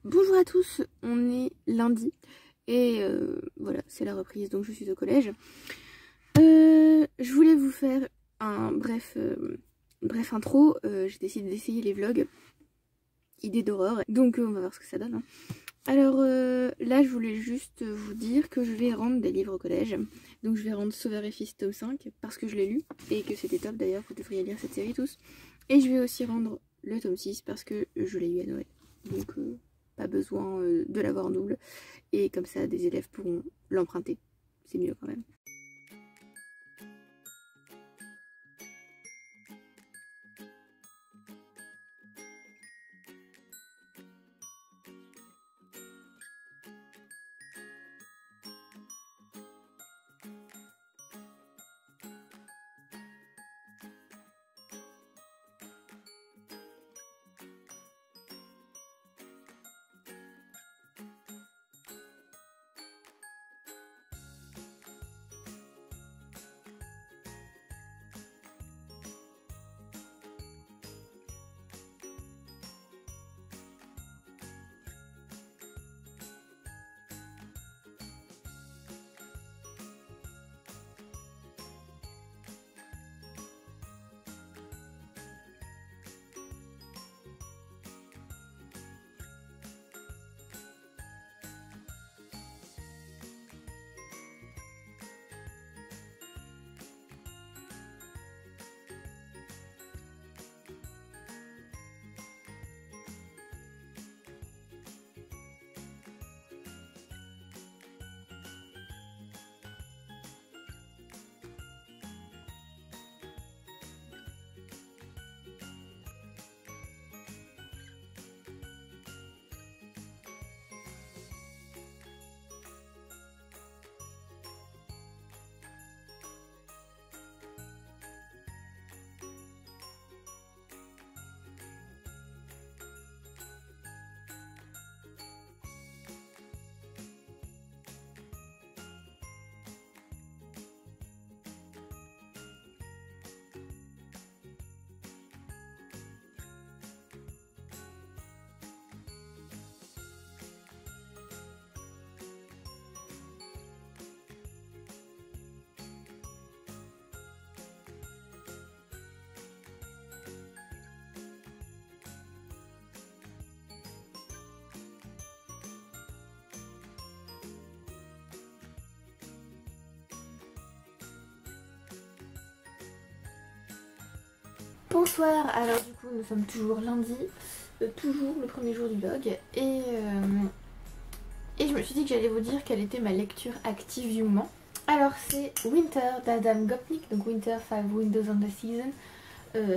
Bonjour à tous, on est lundi et voilà, c'est la reprise, donc je suis au collège. Je voulais vous faire un bref intro. J'ai décidé d'essayer les vlogs idées d'horreur, donc on va voir ce que ça donne. Hein. Alors là, je voulais juste vous dire que je vais rendre des livres au collège. Donc je vais rendre Sauveur et Fils tome 5 parce que je l'ai lu et que c'était top d'ailleurs, vous devriez lire cette série tous. Et je vais aussi rendre le tome 6 parce que je l'ai lu à Noël. Donc pas besoin de l'avoir en double. Et comme ça, des élèves pourront l'emprunter. C'est mieux quand même. Bonsoir, alors du coup nous sommes toujours lundi, toujours le premier jour du vlog et je me suis dit que j'allais vous dire quelle était ma lecture active du moment. Alors c'est Winter d'Adam Gopnik, donc Winter 5 Windows on the Season.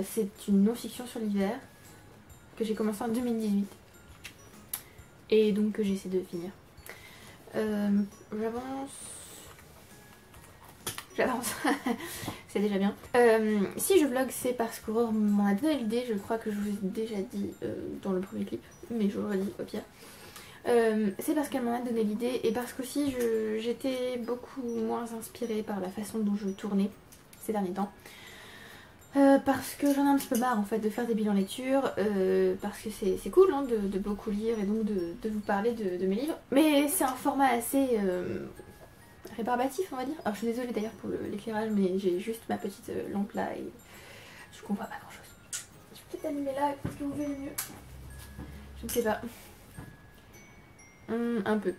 C'est une non-fiction sur l'hiver que j'ai commencé en 2018 et donc que j'essaie de finir. J'avance, c'est déjà bien. Si je vlog, c'est parce qu'Aurore m'en a donné l'idée, je crois que je vous ai déjà dit dans le premier clip, mais je le redis au pire. C'est parce qu'elle m'en a donné l'idée et parce qu'aussi j'étais beaucoup moins inspirée par la façon dont je tournais ces derniers temps. Parce que j'en ai un petit peu marre en fait de faire des bilans lecture, parce que c'est cool hein, de beaucoup lire et donc de vous parler de mes livres. Mais c'est un format assez rébarbatif on va dire. Alors je suis désolée d'ailleurs pour l'éclairage mais j'ai juste ma petite lampe là et je comprends pas grand chose. Je vais peut-être allumer là parce que vous verrez mieux. Je ne sais pas. Un peu.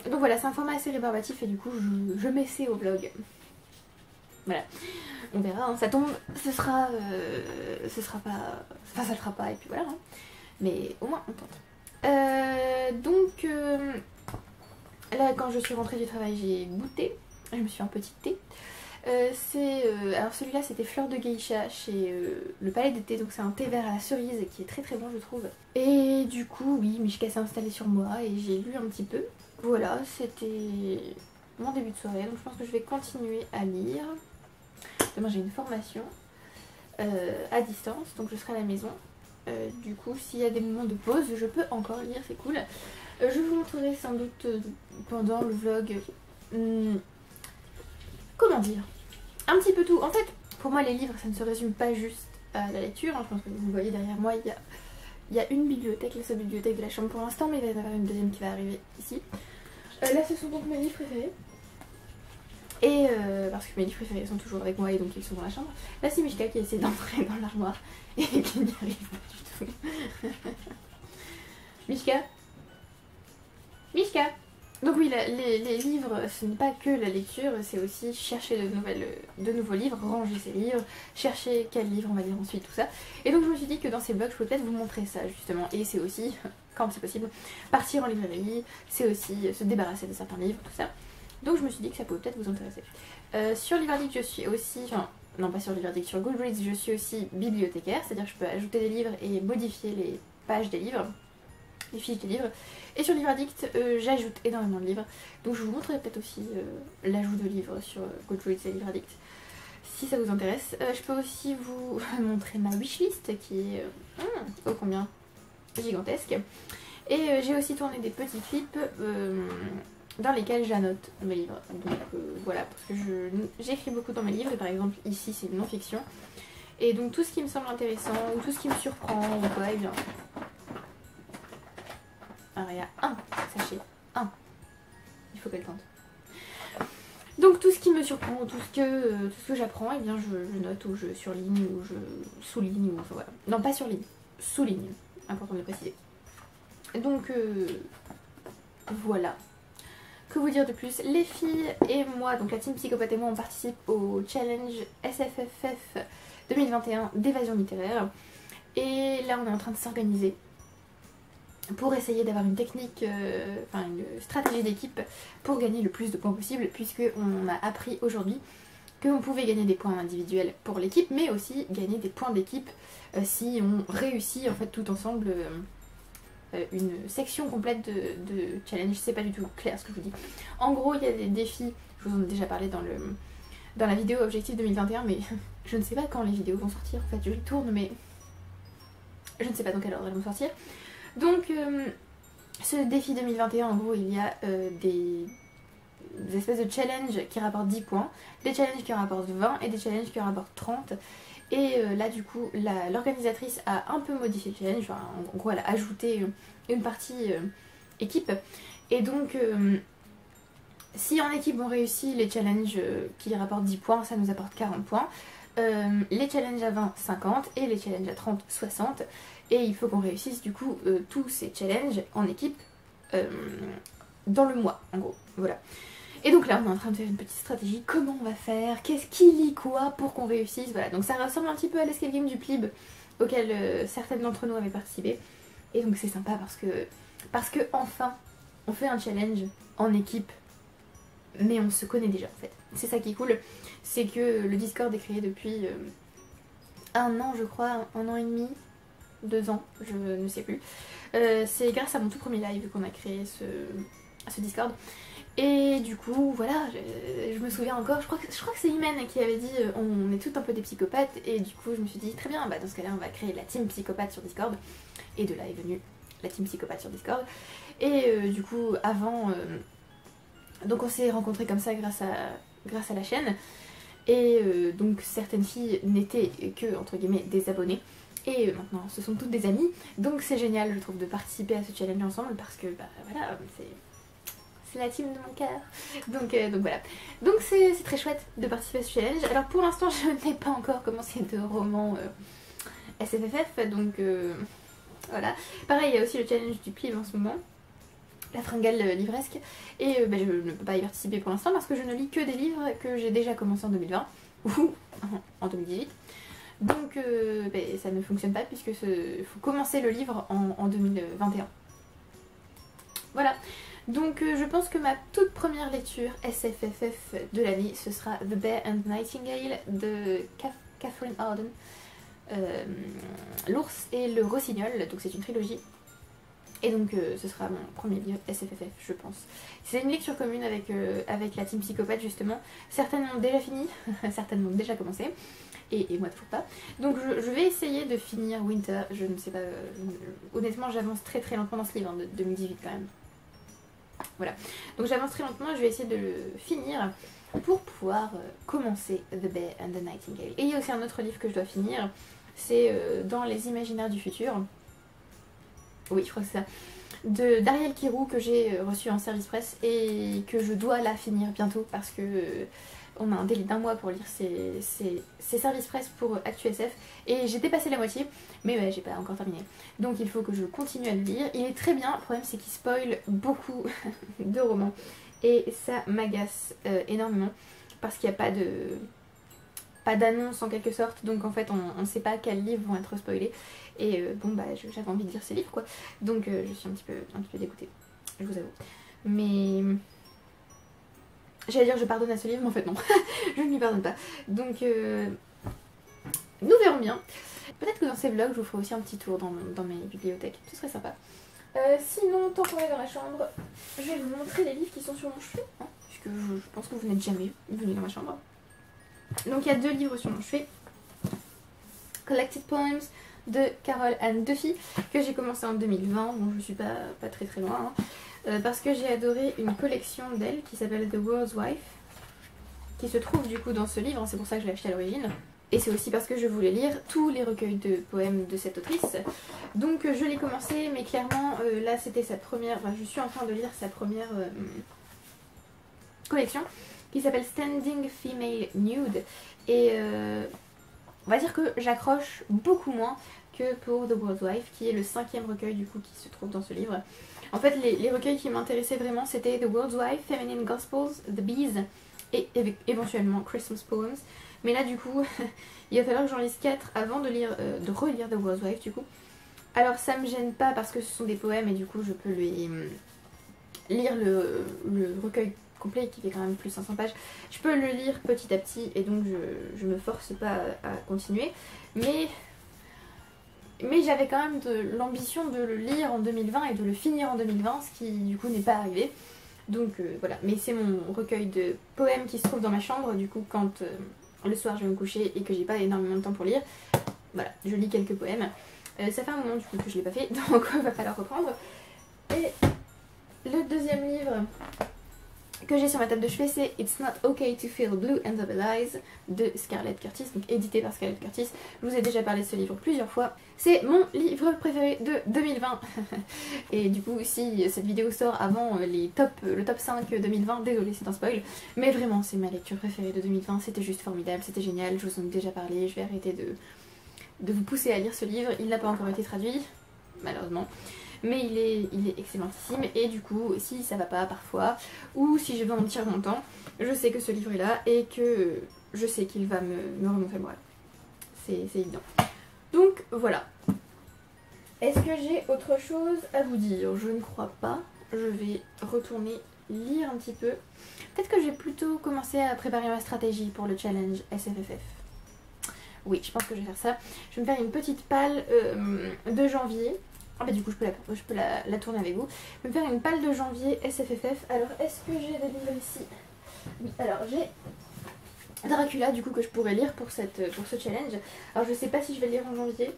Donc voilà, c'est un format assez rébarbatif et du coup je m'essaie au vlog. Voilà. On verra, hein. Ça tombe, ce sera pas... Enfin ça le fera pas et puis voilà. Hein. Mais au moins on tente. Donc là quand je suis rentrée du travail j'ai goûté. Je me suis fait un petit thé. Alors celui-là c'était Fleur de Geisha chez le Palais d'été, donc c'est un thé vert à la cerise qui est très très bon je trouve. Et du coup oui, Mishka s'est installée sur moi et j'ai lu un petit peu. Voilà, c'était mon début de soirée, donc je pense que je vais continuer à lire. Demain j'ai une formation à distance, donc je serai à la maison. Du coup s'il y a des moments de pause je peux encore lire, c'est cool. Je vous montrerai sans doute pendant le vlog comment dire, un petit peu tout. En fait, pour moi les livres ça ne se résume pas juste à la lecture, hein. Je pense que vous voyez derrière moi il y a il y a une bibliothèque, la seule bibliothèque de la chambre pour l'instant, mais il va y en avoir une deuxième qui va arriver ici. Là ce sont donc mes livres préférés. Et parce que mes livres préférés sont toujours avec moi et donc ils sont dans la chambre. Là c'est Mishka qui essaie d'entrer dans l'armoire et qui n'y arrive pas du tout. Mishka, Mishka. Donc oui, les livres, ce n'est pas que la lecture, c'est aussi chercher de nouveaux livres, ranger ses livres, chercher quel livre on va lire ensuite, tout ça. Et donc je me suis dit que dans ces blogs, je peux peut-être vous montrer ça justement. Et c'est aussi, quand c'est possible, partir en librairie, c'est aussi se débarrasser de certains livres, tout ça. Donc je me suis dit que ça pouvait peut-être vous intéresser. Sur Liverdict, je suis aussi, enfin non pas sur Liverdict, sur Goodreads, je suis aussi bibliothécaire, c'est-à-dire que je peux ajouter des livres et modifier les pages des livres, les fiches des livres. Et sur Liverdict, j'ajoute énormément de livres. Donc je vous montrerai peut-être aussi l'ajout de livres sur Goodreads et Liverdict, si ça vous intéresse. Je peux aussi vous montrer ma wishlist qui est oh combien gigantesque. Et j'ai aussi tourné des petits clips dans lesquels j'annote mes livres. Donc voilà, parce que j'écris beaucoup dans mes livres, et par exemple ici c'est une non-fiction. Et donc tout ce qui me semble intéressant, ou tout ce qui me surprend, ou quoi, et bien... Alors il y a un sachet, un. Il faut qu'elle tente. Donc tout ce qui me surprend, tout ce que j'apprends, et bien je note, ou je surligne, ou je souligne, ou enfin voilà. Non pas surligne, souligne, important de le préciser. Donc voilà. Que vous dire de plus? Les filles et moi, donc la team psychopathe et moi, on participe au challenge SFFF 2021 d'évasion littéraire. Et là on est en train de s'organiser pour essayer d'avoir une technique, enfin une stratégie d'équipe pour gagner le plus de points possible, puisque on a appris aujourd'hui qu'on pouvait gagner des points individuels pour l'équipe, mais aussi gagner des points d'équipe si on réussit en fait tout ensemble une section complète de challenge. C'est pas du tout clair ce que je vous dis. En gros il y a des défis, je vous en ai déjà parlé dans la vidéo objectif 2021, mais je ne sais pas quand les vidéos vont sortir, en fait je les tourne mais je ne sais pas dans quelle ordre elles vont sortir. Donc ce défi 2021, en gros il y a des espèces de challenges qui rapportent 10 points, des challenges qui rapportent 20 et des challenges qui rapportent 30. Et là du coup l'organisatrice a un peu modifié le challenge, enfin, en gros elle a ajouté une partie équipe. Et donc si en équipe on réussit les challenges qui rapportent 10 points, ça nous apporte 40 points. Les challenges à 20, 50 et les challenges à 30, 60. Et il faut qu'on réussisse du coup tous ces challenges en équipe dans le mois en gros, voilà. Et donc là on est en train de faire une petite stratégie, comment on va faire, qu'est-ce qui lit quoi pour qu'on réussisse, voilà. Donc ça ressemble un petit peu à l'escape game du Plib auquel certaines d'entre nous avaient participé. Et donc c'est sympa parce que enfin on fait un challenge en équipe, mais on se connaît déjà en fait. C'est ça qui est cool, c'est que le Discord est créé depuis un an je crois, un an et demi, 2 ans, je ne sais plus. C'est grâce à mon tout premier live qu'on a créé ce Discord. Et du coup, voilà, je me souviens encore, je crois que c'est Imen qui avait dit on est toutes un peu des psychopathes. Et du coup, je me suis dit très bien, bah dans ce cas-là, on va créer la team psychopathe sur Discord. Et de là est venue la team psychopathe sur Discord. Et du coup, avant, donc on s'est rencontrés comme ça grâce à la chaîne. Et donc certaines filles n'étaient que, entre guillemets, des abonnés. Et maintenant, ce sont toutes des amies. Donc c'est génial, je trouve, de participer à ce challenge ensemble parce que, bah voilà, c'est la team de mon cœur. Donc voilà. Donc c'est très chouette de participer à ce challenge. Alors pour l'instant, je n'ai pas encore commencé de roman SFFF. Donc voilà. Pareil, il y a aussi le challenge du Plib en ce moment. La fringale livresque. Et bah, je ne peux pas y participer pour l'instant parce que je ne lis que des livres que j'ai déjà commencé en 2020 ou en 2018. Donc bah, ça ne fonctionne pas puisque faut commencer le livre en 2021. Voilà. Donc je pense que ma toute première lecture SFFF de l'année, ce sera The Bear and the Nightingale de Catherine Arden. L'ours et le rossignol, donc c'est une trilogie. Et donc ce sera mon premier livre SFFF, je pense. C'est une lecture commune avec la team psychopathe justement. Certaines l'ont déjà fini, certaines l'ont déjà commencé. Et moi toujours pas. Donc je vais essayer de finir Winter, je ne sais pas. Honnêtement j'avance très lentement dans ce livre, hein, de 2018 quand même. Voilà, donc j'avance très lentement, je vais essayer de le finir pour pouvoir commencer The Bear and the Nightingale. Et il y a aussi un autre livre que je dois finir, c'est Dans les imaginaires du futur. oui je crois que c'est ça, d'Ariel Kirou que j'ai reçu en service presse et que je dois la finir bientôt parce que on a un délai d'1 mois pour lire ces services presse pour ActuSF et j'ai dépassé la moitié mais ouais, j'ai pas encore terminé. Donc il faut que je continue à le lire. Il est très bien, le problème c'est qu'il spoil beaucoup de romans et ça m'agace énormément parce qu'il n'y a pas d'annonce en quelque sorte, donc en fait on ne sait pas quels livres vont être spoilés et bon bah j'avais envie de lire ces livres quoi, donc je suis un petit peu dégoûtée, je vous avoue. Mais j'allais dire je pardonne à ce livre mais en fait non, je ne lui pardonne pas, donc nous verrons bien. Peut-être que dans ces vlogs je vous ferai aussi un petit tour dans mes bibliothèques, ce serait sympa. Sinon tant qu'on est dans la chambre, je vais vous montrer les livres qui sont sur mon chevet, hein, puisque je pense que vous n'êtes jamais venu dans ma chambre. Donc il y a 2 livres sur mon chevet. Collected Poems de Carol Anne Duffy que j'ai commencé en 2020, bon je suis pas très loin, hein, parce que j'ai adoré une collection d'elle qui s'appelle The World's Wife, qui se trouve du coup dans ce livre, c'est pour ça que je l'ai acheté à l'origine. Et c'est aussi parce que je voulais lire tous les recueils de poèmes de cette autrice. Donc je l'ai commencé, mais clairement là c'était sa première, enfin je suis en train de lire sa première collection qui s'appelle Standing Female Nude et on va dire que j'accroche beaucoup moins que pour The World's Wife qui est le 5e recueil du coup qui se trouve dans ce livre. En fait les recueils qui m'intéressaient vraiment c'était The World's Wife, Feminine Gospels, The Bees et éventuellement Christmas Poems. Mais là du coup il va falloir que j'en lise 4 avant de relire The World's Wife du coup. Alors ça me gêne pas parce que ce sont des poèmes et du coup je peux lire le recueil complet qui fait quand même plus de 500 pages. Je peux le lire petit à petit et donc je me force pas à continuer. Mais j'avais quand même l'ambition de le lire en 2020 et de le finir en 2020, ce qui du coup n'est pas arrivé. Donc voilà, mais c'est mon recueil de poèmes qui se trouve dans ma chambre, du coup quand le soir je vais me coucher et que j'ai pas énormément de temps pour lire, voilà, je lis quelques poèmes. Ça fait un moment du coup que je l'ai pas fait, donc il va falloir reprendre. Et le 2e livre que j'ai sur ma table de chevet, c'est It's Not Okay to Feel Blue and Double Eyes de Scarlett Curtis, donc édité par Scarlett Curtis. Je vous ai déjà parlé de ce livre plusieurs fois. C'est mon livre préféré de 2020. Et du coup, si cette vidéo sort avant le top 5 2020, désolé c'est un spoil. Mais vraiment, c'est ma lecture préférée de 2020. C'était juste formidable, c'était génial. Je vous en ai déjà parlé. Je vais arrêter de vous pousser à lire ce livre. Il n'a pas encore été traduit, malheureusement. Mais il est excellentissime et du coup si ça va pas parfois ou si j'ai besoin de tirer mon temps, je sais que ce livre est là et que je sais qu'il va me remonter le moral. C'est évident. Donc voilà. Est-ce que j'ai autre chose à vous dire? Je ne crois pas. Je vais retourner lire un petit peu. Peut-être que je vais plutôt commencer à préparer ma stratégie pour le challenge SFFF. Oui, je pense que je vais faire ça. Je vais me faire une petite palle de janvier. Ah bah du coup je peux la tourner avec vous. Je vais me faire une palle de janvier SFFF. Alors est-ce que j'ai des livres ici? Oui, alors j'ai Dracula du coup que je pourrais lire pour ce challenge. Alors je sais pas si je vais le lire en janvier.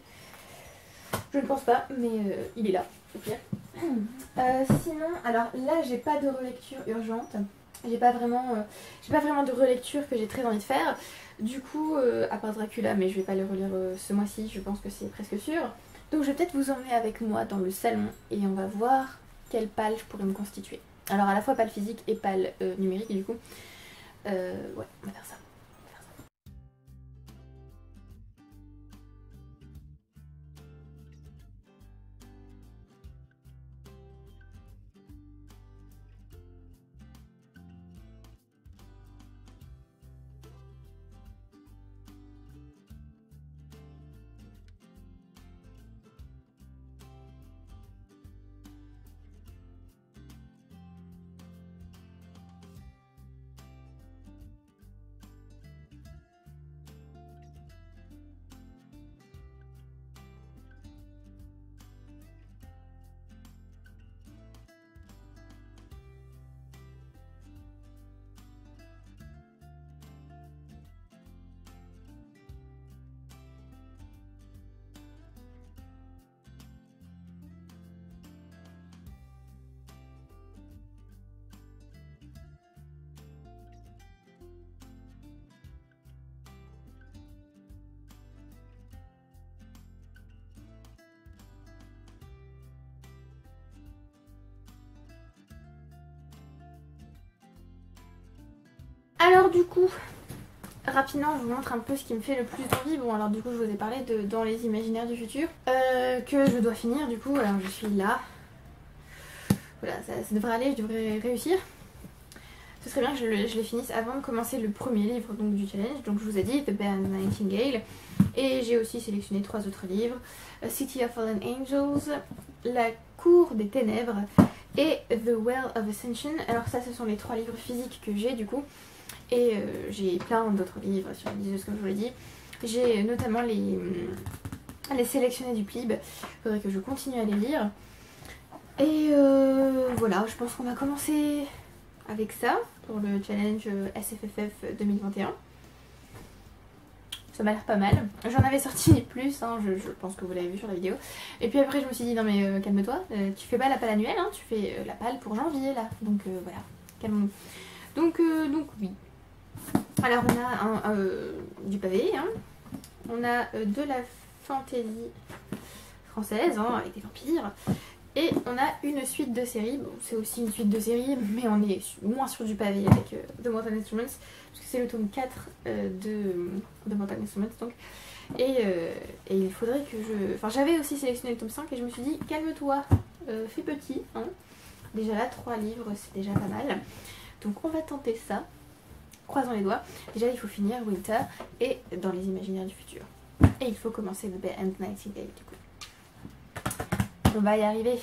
Je ne pense pas, mais il est là, au pire. Sinon, alors là j'ai pas de relecture urgente. J'ai pas vraiment de relecture que j'ai très envie de faire. Du coup, à part Dracula, mais je vais pas le relire ce mois-ci, je pense que c'est presque sûr. Donc je vais peut-être vous emmener avec moi dans le salon et on va voir quelle palle je pourrais me constituer. Alors à la fois palle physique et palle numérique du coup. Ouais, on va faire ça. Alors du coup, rapidement je vous montre un peu ce qui me fait le plus envie. Bon alors du coup je vous ai parlé de Dans les imaginaires du futur, que je dois finir du coup. Alors je suis là. Voilà, ça devrait aller, je devrais réussir. Ce serait bien que je les finisse avant de commencer le premier livre donc, du challenge. Donc je vous ai dit The Bear and the Nightingale. Et j'ai aussi sélectionné 3 autres livres. A City of Fallen Angels, La Cour des Ténèbres et The Well of Ascension. Alors ça ce sont les 3 livres physiques que j'ai du coup. Et j'ai plein d'autres livres sur la liseuse comme je vous l'ai dit. J'ai notamment les sélectionnés du PLIB. Il faudrait que je continue à les lire. Et voilà, je pense qu'on va commencer avec ça pour le challenge SFFF 2021. Ça m'a l'air pas mal. J'en avais sorti plus, hein, je pense que vous l'avez vu sur la vidéo. Et puis après je me suis dit non mais calme-toi, tu fais pas la palle annuelle, hein, tu fais la palle pour janvier là. Donc voilà, calme-nous. Donc oui. Alors on a du pavé, hein. On a de la fantaisie française hein, avec des vampires. Et on a une suite de séries, bon, c'est aussi une suite de séries, mais on est moins sur du pavé avec The Mortal Instruments, parce que c'est le tome 4 de Mortal Instruments donc. Et il faudrait que je... Enfin j'avais aussi sélectionné le tome 5 et je me suis dit calme-toi, fais petit, hein. Déjà là 3 livres c'est déjà pas mal, donc on va tenter ça, croisons les doigts. Déjà il faut finir Winter et Dans les imaginaires du futur. Et il faut commencer The Bear and the Nightingale du coup. On va y arriver.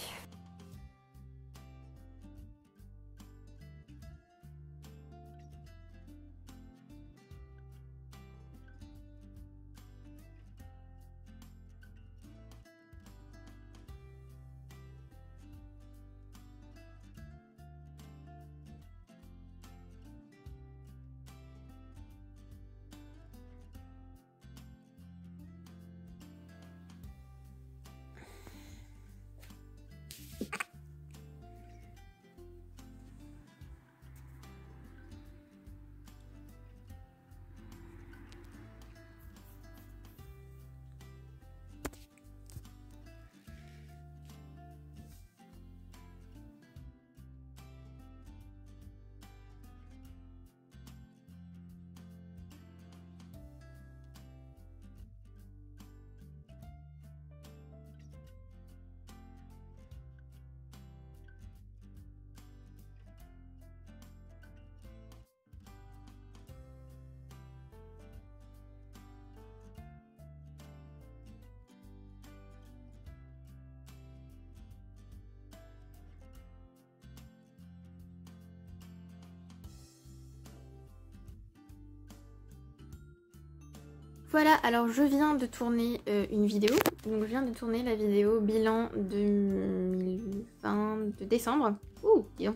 Voilà, alors je viens de tourner une vidéo. Donc je viens de tourner la vidéo bilan 2020 de décembre. Ouh, dis donc,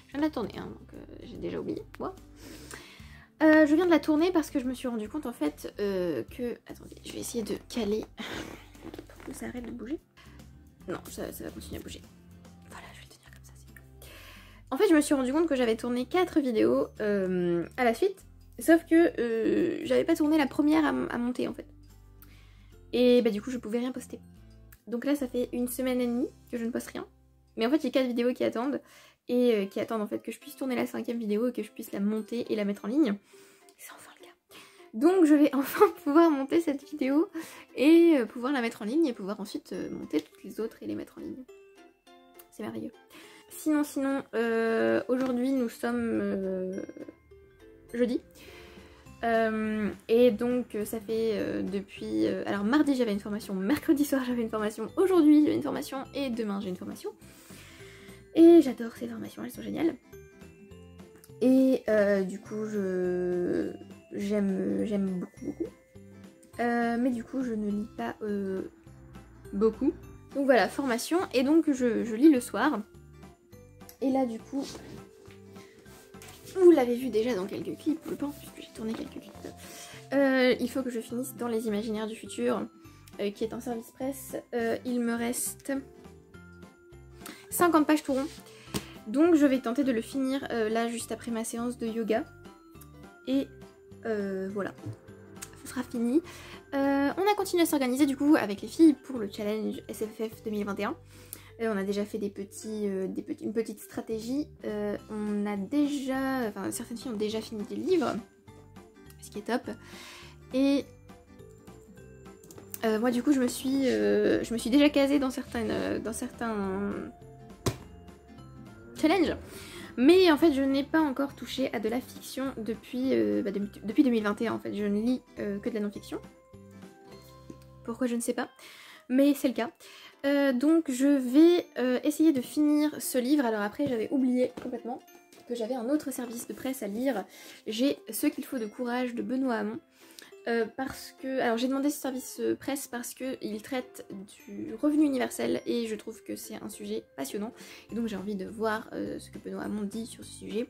je viens de la tourner, hein, donc j'ai déjà oublié. Wow. Je viens de la tourner parce que je me suis rendu compte en fait que... Attendez, je vais essayer de caler pour que ça arrête de bouger. Non, ça va continuer à bouger. Voilà, je vais le tenir comme ça, c'est mieux. En fait, je me suis rendu compte que j'avais tourné 4 vidéos à la suite. Sauf que j'avais pas tourné la première à monter en fait. Et bah du coup je pouvais rien poster. Donc là ça fait 1 semaine et demie que je ne poste rien. Mais en fait j'ai 4 vidéos qui attendent. Et qui attendent en fait que je puisse tourner la 5e vidéo et que je puisse la monter et la mettre en ligne. C'est enfin le cas. Donc je vais enfin pouvoir monter cette vidéo et pouvoir la mettre en ligne et pouvoir ensuite monter toutes les autres et les mettre en ligne. C'est merveilleux. Sinon aujourd'hui nous sommes jeudi. Et donc ça fait depuis... alors mardi j'avais une formation, mercredi soir j'avais une formation, aujourd'hui j'ai une formation et demain j'ai une formation. Et j'adore ces formations, elles sont géniales. Et du coup j'aime beaucoup. Mais du coup je ne lis pas beaucoup. Donc voilà, formation, et donc je lis le soir. Et là du coup... Vous l'avez vu déjà dans quelques clips, je pense, puisque j'ai tourné quelques clips. Il faut que je finisse Dans les imaginaires du futur, qui est en service presse. Il me reste 50 pages tout rond. Donc je vais tenter de le finir là, juste après ma séance de yoga. Et voilà, ce sera fini. On a continué à s'organiser du coup avec les filles pour le challenge SFF 2021. On a déjà fait une petite stratégie. On a déjà... Enfin, certaines filles ont déjà fini des livres, ce qui est top. Et moi, du coup, je me suis déjà casée dans certains challenges. Mais en fait, je n'ai pas encore touché à de la fiction depuis 2021. En fait, je ne lis que de la non-fiction. Pourquoi, je ne sais pas. Mais c'est le cas. Donc je vais essayer de finir ce livre. Alors après, j'avais oublié complètement que j'avais un autre service de presse à lire. J'ai Ce qu'il faut de courage de Benoît Hamon. Parce que... Alors j'ai demandé ce service presse parce qu'il traite du revenu universel et je trouve que c'est un sujet passionnant. Et donc j'ai envie de voir ce que Benoît Hamon dit sur ce sujet.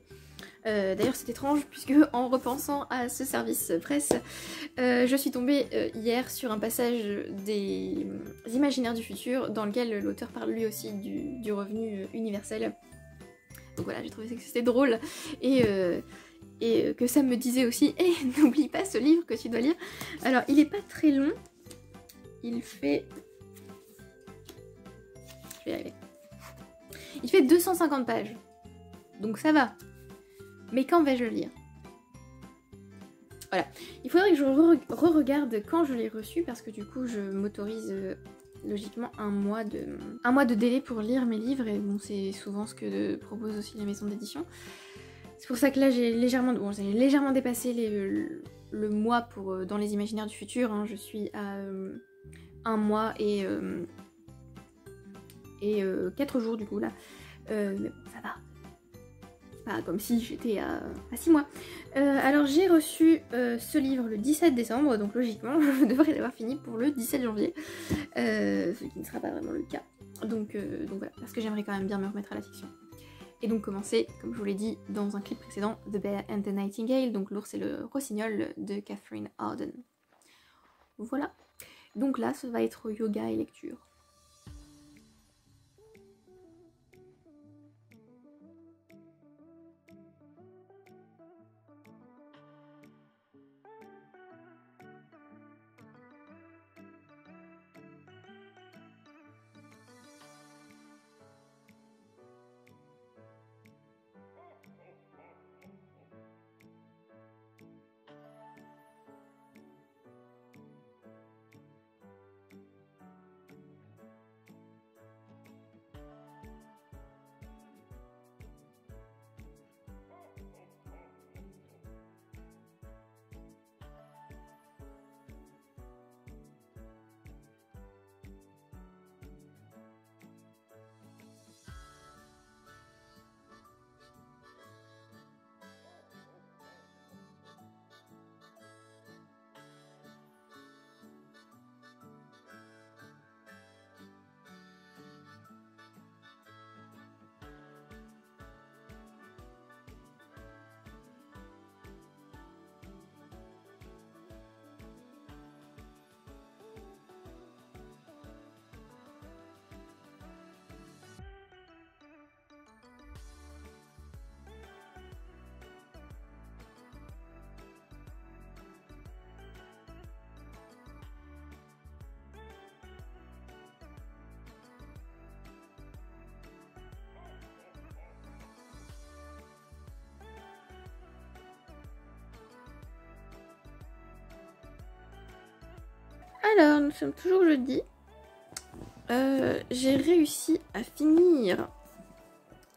D'ailleurs c'est étrange puisque en repensant à ce service presse, je suis tombée hier sur un passage des Imaginaires du futur dans lequel l'auteur parle lui aussi du revenu universel. Donc voilà, j'ai trouvé que c'était drôle et que ça me disait aussi n'oublie pas ce livre que tu dois lire. Alors il est pas très long, il fait... Je vais y arriver. Il fait 250 pages, donc ça va. Mais quand vais-je le lire? Voilà, il faudrait que je re-regarde quand je l'ai reçu parce que du coup je m'autorise logiquement un mois de délai pour lire mes livres et bon c'est souvent ce que propose aussi la maison d'édition. C'est pour ça que là j'ai légèrement dépassé le mois pour dans les Imaginaires du futur, hein. Je suis à 1 mois et 4 jours du coup là, mais bon ça va. Pas comme si j'étais à 6 mois. Alors j'ai reçu ce livre le 17 décembre, donc logiquement je devrais l'avoir fini pour le 17 janvier. Ce qui ne sera pas vraiment le cas. Donc voilà, parce que j'aimerais quand même bien me remettre à la fiction. Et donc commencer, comme je vous l'ai dit dans un clip précédent, The Bear and the Nightingale, donc l'ours et le rossignol de Catherine Arden. Voilà. Donc là, ça va être yoga et lecture. Alors, nous sommes toujours jeudi. J'ai réussi à finir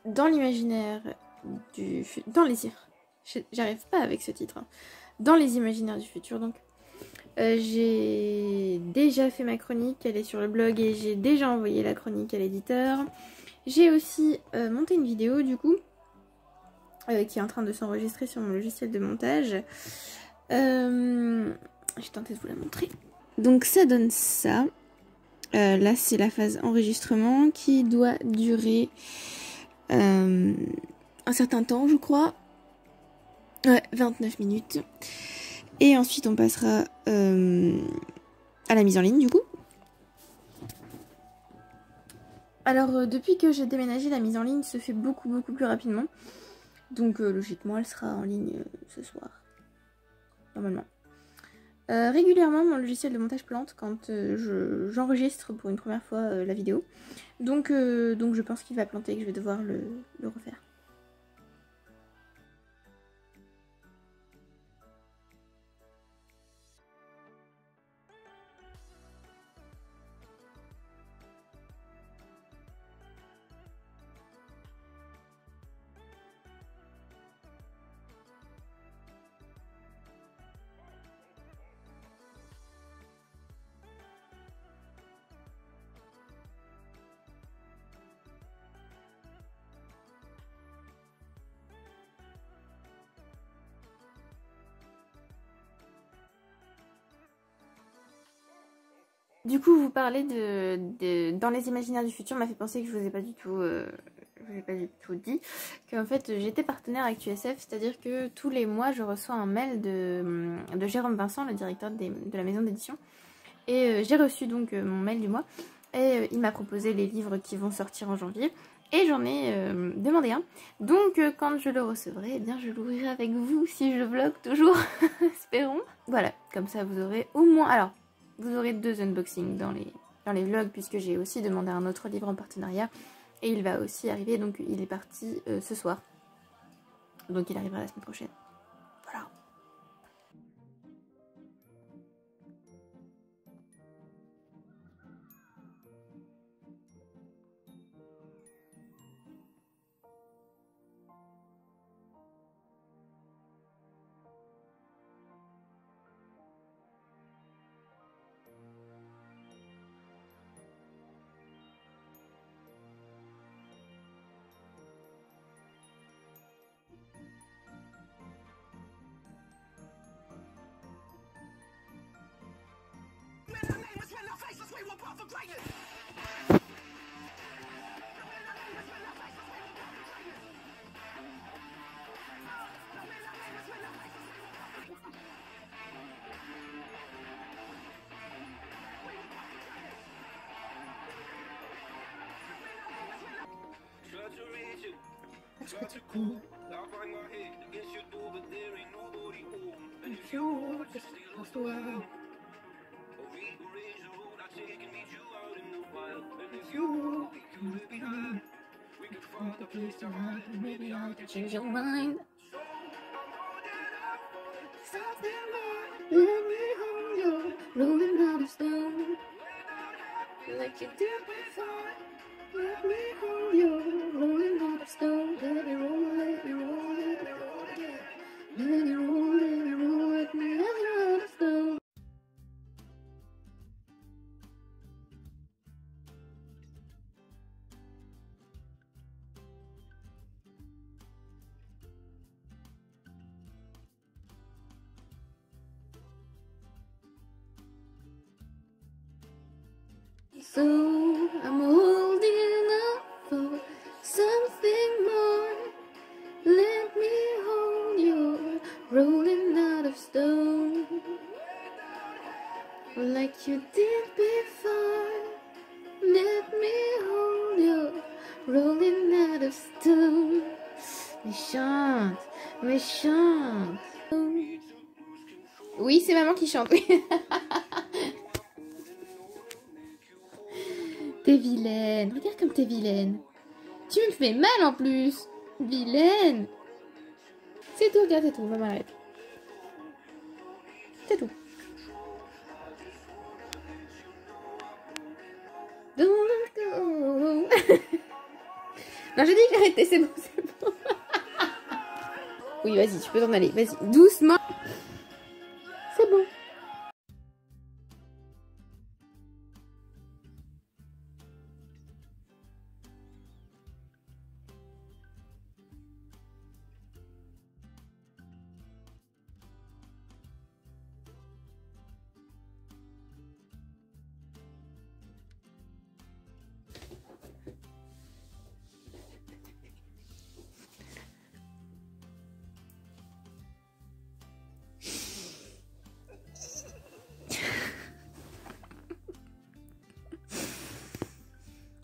dans l'imaginaire du... J'arrive pas avec ce titre. Hein. Dans les Imaginaires du futur, donc. J'ai déjà fait ma chronique, elle est sur le blog et j'ai déjà envoyé la chronique à l'éditeur. J'ai aussi monté une vidéo, du coup, qui est en train de s'enregistrer sur mon logiciel de montage. J'ai tenté de vous la montrer. Donc ça donne ça. Là c'est la phase enregistrement qui doit durer un certain temps je crois. Ouais, 29 minutes. Et ensuite on passera à la mise en ligne du coup. Alors depuis que j'ai déménagé, la mise en ligne se fait beaucoup plus rapidement. Donc logiquement elle sera en ligne ce soir. Normalement. Régulièrement, mon logiciel de montage plante quand j'enregistre pour une première fois la vidéo. Donc je pense qu'il va planter et que je vais devoir le refaire. Du coup, vous parlez dans les imaginaires du futur m'a fait penser que je vous ai pas du tout, dit qu'en fait j'étais partenaire avec USF, c'est-à-dire que tous les mois je reçois un mail de Jérôme Vincent, le directeur de la maison d'édition, et j'ai reçu donc mon mail du mois et il m'a proposé les livres qui vont sortir en janvier. Et j'en ai demandé un. Donc quand je le recevrai, eh bien je l'ouvrirai avec vous si je vlog toujours. Espérons. Voilà, comme ça vous aurez au moins... Alors, vous aurez 2 unboxings dans les vlogs puisque j'ai aussi demandé un autre livre en partenariat. Et il va aussi arriver, donc il est parti ce soir. Donc il arrivera la semaine prochaine. Voilà. Change your mind. Let me hold you, rolling out of stone, like you did before. Let me hold you, rolling out of stone. Let me roll, let me roll, let me roll again. Let me roll, let me roll, let me roll out of stone. So I'm holding up for something more. Let me hold you, rolling out of stone, like you did before. Let me hold you, rolling out of stone. Mais chante. Oui, c'est maman qui chante. Oui. T'es vilaine, regarde comme t'es vilaine. Tu me fais mal en plus. Vilaine. C'est tout, regarde, c'est tout, maman arrête. C'est tout. Don't go. Non, j'ai dit que j'arrêtais, c'est bon, c'est bon. Oui, vas-y, tu peux t'en aller, vas-y, doucement. C'est bon.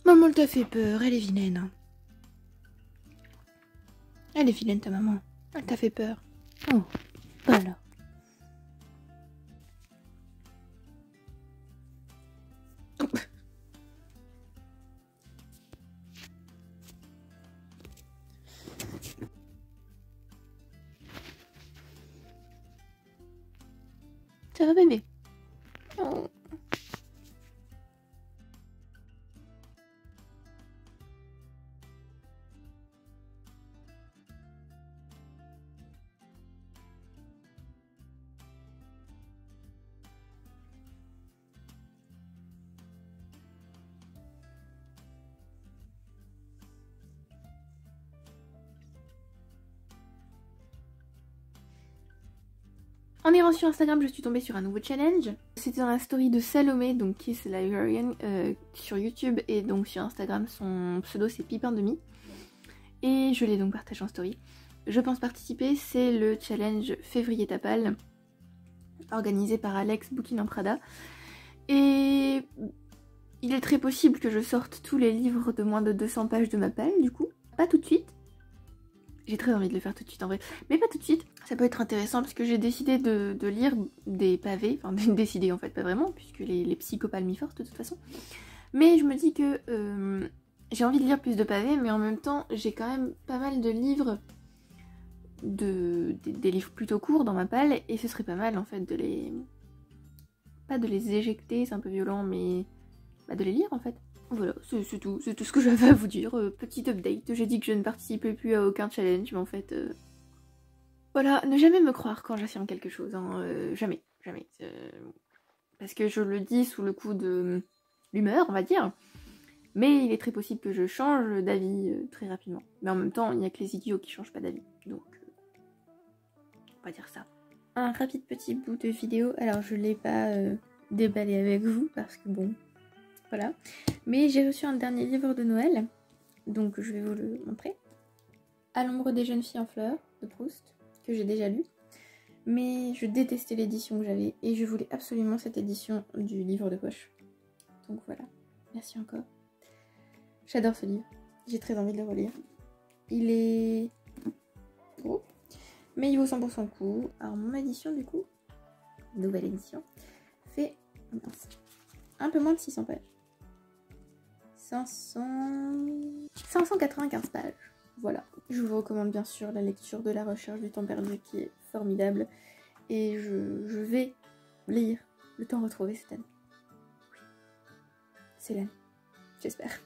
Maman, elle t'a fait peur, elle est vilaine. Elle est vilaine, ta maman. Elle t'a fait peur. Oh, voilà. Ça va bébé? Oh. En errant sur Instagram, je suis tombée sur un nouveau challenge. C'était dans la story de Salomé, donc Kiss Librarian, sur YouTube, et donc sur Instagram, son pseudo c'est Pipin Demi. Et je l'ai donc partagé en story. Je pense participer, c'est le challenge Février Tapal, organisé par Alex Bookin en Prada. Et il est très possible que je sorte tous les livres de moins de 200 pages de ma palle, du coup. Pas tout de suite. J'ai très envie de le faire tout de suite en vrai, mais pas tout de suite. Ça peut être intéressant parce que j'ai décidé de lire des pavés, enfin décidé en fait pas vraiment, puisque les psychopales m'y forcent de toute façon. Mais je me dis que j'ai envie de lire plus de pavés, mais en même temps j'ai quand même pas mal de livres, des livres plutôt courts dans ma palle, et ce serait pas mal en fait de les... pas de les éjecter, c'est un peu violent, mais de les lire en fait. Voilà, c'est tout ce que j'avais à vous dire. Petit update, j'ai dit que je ne participais plus à aucun challenge, mais en fait... Voilà, ne jamais me croire quand j'affirme quelque chose, hein, jamais. Parce que je le dis sous le coup de l'humeur, on va dire. Mais il est très possible que je change d'avis très rapidement. Mais en même temps, il n'y a que les idiots qui changent pas d'avis. Donc, on va dire ça. Un rapide petit bout de vidéo. Alors, je ne l'ai pas déballé avec vous, parce que bon... Voilà. Mais j'ai reçu un dernier livre de Noël, donc je vais vous le montrer. À l'ombre des jeunes filles en fleurs, de Proust, que j'ai déjà lu. Mais je détestais l'édition que j'avais, et je voulais absolument cette édition du livre de poche. Donc voilà. Merci encore. J'adore ce livre. J'ai très envie de le relire. Il est gros, mais il vaut 100% le coup. Alors mon édition du coup, nouvelle édition, fait un peu moins de 600 pages. 595 pages. Voilà. Je vous recommande bien sûr la lecture de La Recherche du temps perdu qui est formidable. Et je vais lire Le temps retrouvé cette année. Oui. C'est l'année. J'espère.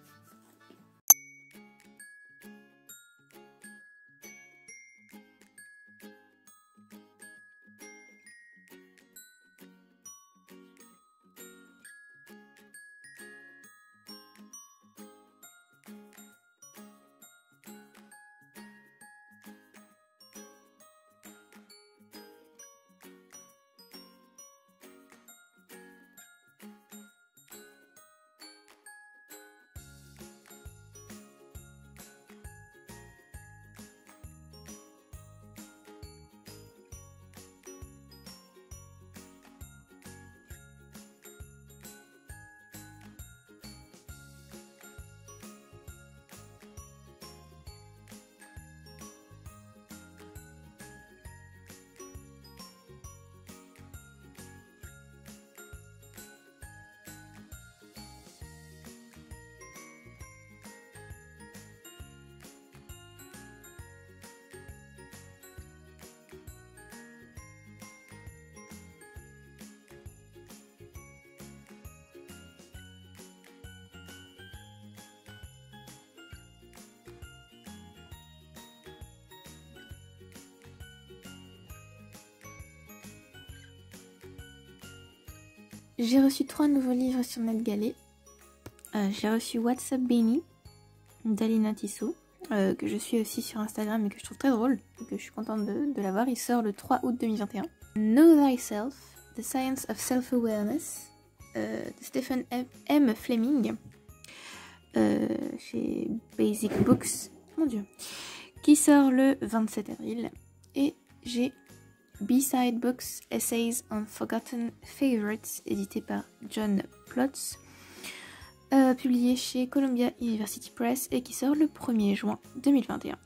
J'ai reçu 3 nouveaux livres sur NetGalley. J'ai reçu What's Up Benny d'Alina Tissot, que je suis aussi sur Instagram et que je trouve très drôle, et que je suis contente de l'avoir. Il sort le 3 août 2021. Know Thyself, The Science of Self-Awareness de Stephen M. Fleming, chez Basic Books, mon dieu, qui sort le 27 avril. Et j'ai B-Side Books, Essays on Forgotten Favorites, édité par John Plotz, publié chez Columbia University Press et qui sort le 1er juin 2021.